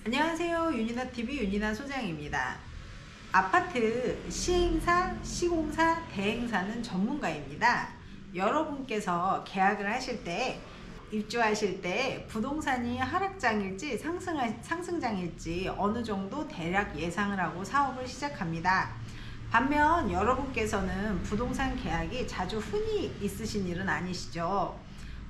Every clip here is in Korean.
안녕하세요. 윤이나TV 윤이나 소장입니다. 아파트 시행사, 시공사, 대행사는 전문가입니다. 여러분께서 계약을 하실 때, 입주하실 때 부동산이 하락장일지 상승장일지 어느 정도 대략 예상을 하고 사업을 시작합니다. 반면 여러분께서는 부동산 계약이 자주 흔히 있으신 일은 아니시죠.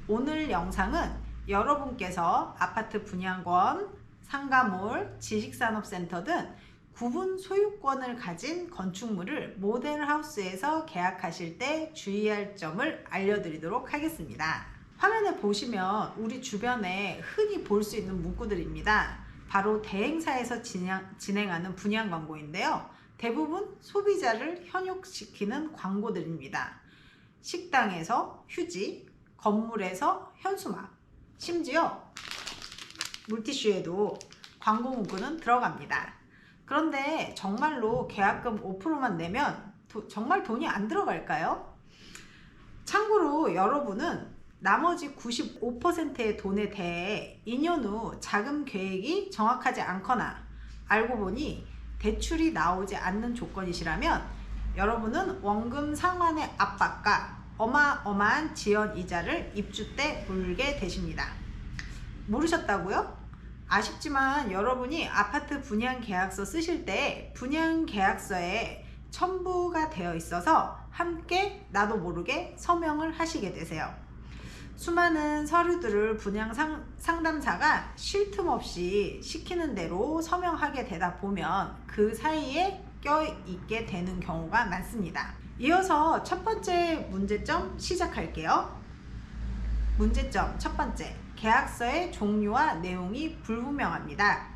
오늘 영상은 여러분께서 아파트 분양권, 상가몰, 지식산업센터 등 구분 소유권을 가진 건축물을 모델하우스에서 계약하실 때 주의할 점을 알려드리도록 하겠습니다. 화면에 보시면 우리 주변에 흔히 볼 수 있는 문구들입니다. 바로 대행사에서 진행하는 분양 광고인데요. 대부분 소비자를 현혹시키는 광고들입니다. 식당에서 휴지, 건물에서 현수막, 심지어 물티슈에도 광고 문구는 들어갑니다. 그런데 정말로 계약금 5%만 내면 정말 돈이 안 들어갈까요? 참고로 여러분은 나머지 95%의 돈에 대해 2년 후 자금 계획이 정확하지 않거나 알고 보니 대출이 나오지 않는 조건이시라면 여러분은 원금 상환의 압박과 어마어마한 지연 이자를 입주 때 물게 되십니다. 모르셨다고요? 아쉽지만 여러분이 아파트 분양 계약서 쓰실 때 분양 계약서에 첨부가 되어 있어서 함께 나도 모르게 서명을 하시게 되세요. 수많은 서류들을 분양 상담사가 쉴 틈 없이 시키는 대로 서명하게 되다 보면 그 사이에 껴있게 되는 경우가 많습니다. 이어서 첫 번째 문제점 시작할게요. 문제점 첫 번째, 계약서의 종류와 내용이 불분명합니다.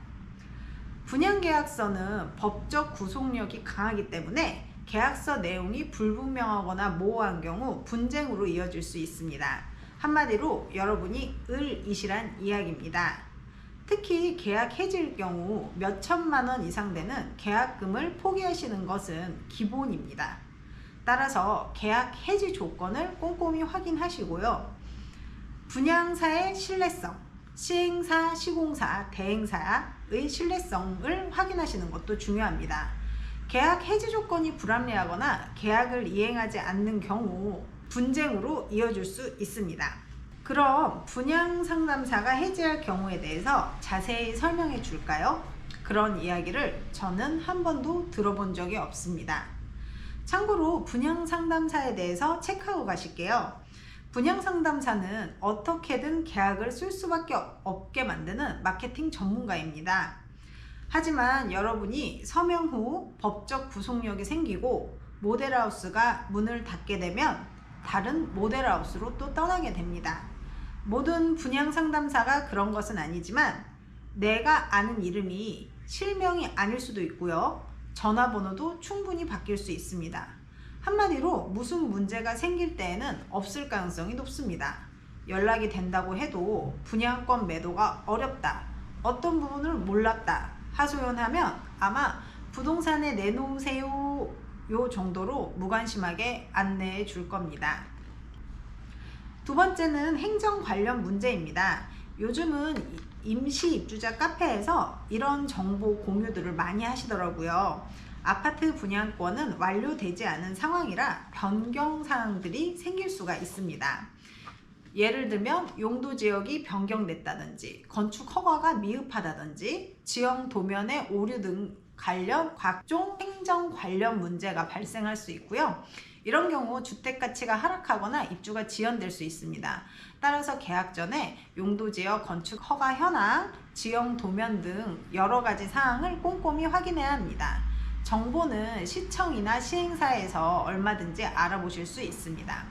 분양계약서는 법적 구속력이 강하기 때문에 계약서 내용이 불분명하거나 모호한 경우 분쟁으로 이어질 수 있습니다. 한마디로 여러분이 을이시란 이야기입니다. 특히 계약 해지일 경우 몇 천만 원 이상 되는 계약금을 포기하시는 것은 기본입니다. 따라서 계약 해지 조건을 꼼꼼히 확인하시고요. 분양사의 신뢰성, 시행사, 시공사, 대행사의 신뢰성을 확인하시는 것도 중요합니다. 계약 해지 조건이 불합리하거나 계약을 이행하지 않는 경우 분쟁으로 이어질 수 있습니다. 그럼 분양 상담사가 해지할 경우에 대해서 자세히 설명해 줄까요? 그런 이야기를 저는 한 번도 들어본 적이 없습니다. 참고로 분양 상담사에 대해서 체크하고 가실게요. 분양 상담사는 어떻게든 계약을 쓸 수밖에 없게 만드는 마케팅 전문가입니다. 하지만 여러분이 서명 후 법적 구속력이 생기고 모델하우스가 문을 닫게 되면 다른 모델하우스로 또 떠나게 됩니다. 모든 분양 상담사가 그런 것은 아니지만 내가 아는 이름이 실명이 아닐 수도 있고요. 전화번호도 충분히 바뀔 수 있습니다. 한마디로 무슨 문제가 생길 때에는 없을 가능성이 높습니다. 연락이 된다고 해도 분양권 매도가 어렵다, 어떤 부분을 몰랐다 하소연하면 아마 부동산에 내놓으세요 요 정도로 무관심하게 안내해 줄 겁니다. 두 번째는 행정 관련 문제입니다. 요즘은 임시 입주자 카페에서 이런 정보 공유들을 많이 하시더라고요. 아파트 분양권은 완료되지 않은 상황이라 변경 사항들이 생길 수가 있습니다. 예를 들면 용도지역이 변경됐다든지 건축 허가가 미흡하다든지 지형 도면의 오류 등 관련 각종 행정 관련 문제가 발생할 수 있고요. 이런 경우 주택 가치가 하락하거나 입주가 지연될 수 있습니다. 따라서 계약 전에 용도지역 건축 허가 현황, 지형 도면 등 여러 가지 사항을 꼼꼼히 확인해야 합니다. 정보는 시청이나 시행사에서 얼마든지 알아보실 수 있습니다.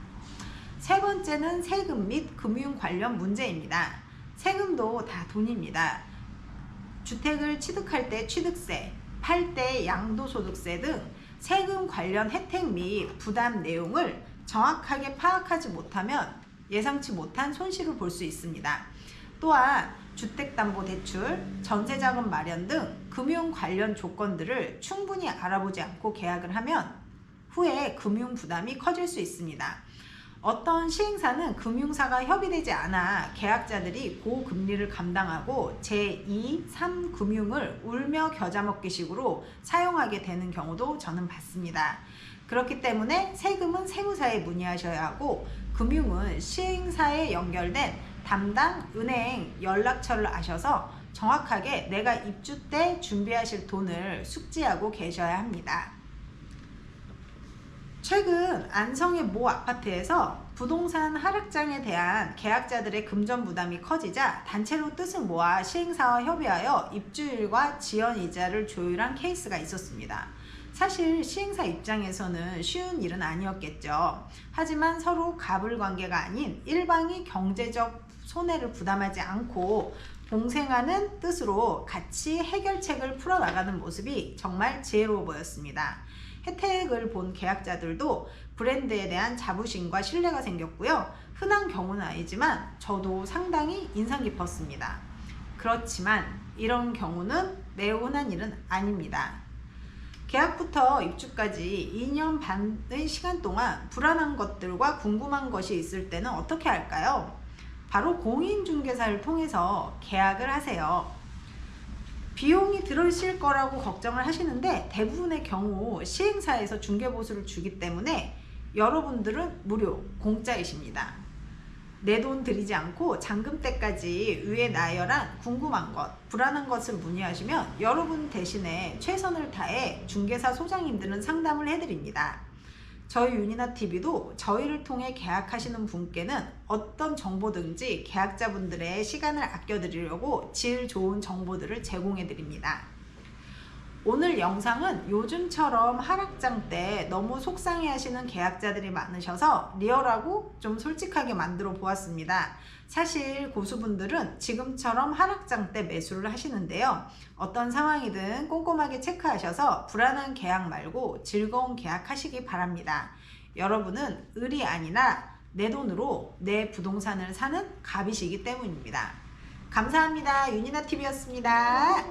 세 번째는 세금 및 금융 관련 문제입니다. 세금도 다 돈입니다. 주택을 취득할 때 취득세, 팔 때 양도소득세 등 세금 관련 혜택 및 부담 내용을 정확하게 파악하지 못하면 예상치 못한 손실을 볼 수 있습니다. 또한 주택담보대출, 전세자금 마련 등 금융 관련 조건들을 충분히 알아보지 않고 계약을 하면 후에 금융 부담이 커질 수 있습니다. 어떤 시행사는 금융사가 협의되지 않아 계약자들이 고금리를 감당하고 제2, 3금융을 울며 겨자 먹기식으로 사용하게 되는 경우도 저는 봤습니다. 그렇기 때문에 세금은 세무사에 문의하셔야 하고 금융은 시행사에 연결된 담당 은행 연락처를 아셔서 정확하게 내가 입주 때 준비하실 돈을 숙지하고 계셔야 합니다. 최근 안성의 모 아파트에서 부동산 하락장에 대한 계약자들의 금전 부담이 커지자 단체로 뜻을 모아 시행사와 협의하여 입주일과 지연이자를 조율한 케이스가 있었습니다. 사실 시행사 입장에서는 쉬운 일은 아니었겠죠. 하지만 서로 갑을 관계가 아닌 일방이 경제적 손해를 부담하지 않고 동생하는 뜻으로 같이 해결책을 풀어나가는 모습이 정말 지혜로워 보였습니다. 혜택을 본 계약자들도 브랜드에 대한 자부심과 신뢰가 생겼고요. 흔한 경우는 아니지만 저도 상당히 인상 깊었습니다. 그렇지만 이런 경우는 매우 흔한 일은 아닙니다. 계약부터 입주까지 2년 반의 시간 동안 불안한 것들과 궁금한 것이 있을 때는 어떻게 할까요? 바로 공인중개사를 통해서 계약을 하세요. 비용이 들으실 거라고 걱정을 하시는데 대부분의 경우 시행사에서 중개보수를 주기 때문에 여러분들은 무료, 공짜이십니다. 내 돈 들이지 않고 잔금 때까지 위에 나열한 궁금한 것, 불안한 것을 문의하시면 여러분 대신에 최선을 다해 중개사 소장님들은 상담을 해드립니다. 저희 유니나TV도 저희를 통해 계약하시는 분께는 어떤 정보든지 계약자분들의 시간을 아껴드리려고 질 좋은 정보들을 제공해 드립니다. 오늘 영상은 요즘처럼 하락장 때 너무 속상해 하시는 계약자들이 많으셔서 리얼하고 좀 솔직하게 만들어 보았습니다. 사실 고수분들은 지금처럼 하락장 때 매수를 하시는데요. 어떤 상황이든 꼼꼼하게 체크하셔서 불안한 계약 말고 즐거운 계약 하시기 바랍니다. 여러분은 을이 아니라 내 돈으로 내 부동산을 사는 갑이시기 때문입니다. 감사합니다. 유니나TV였습니다.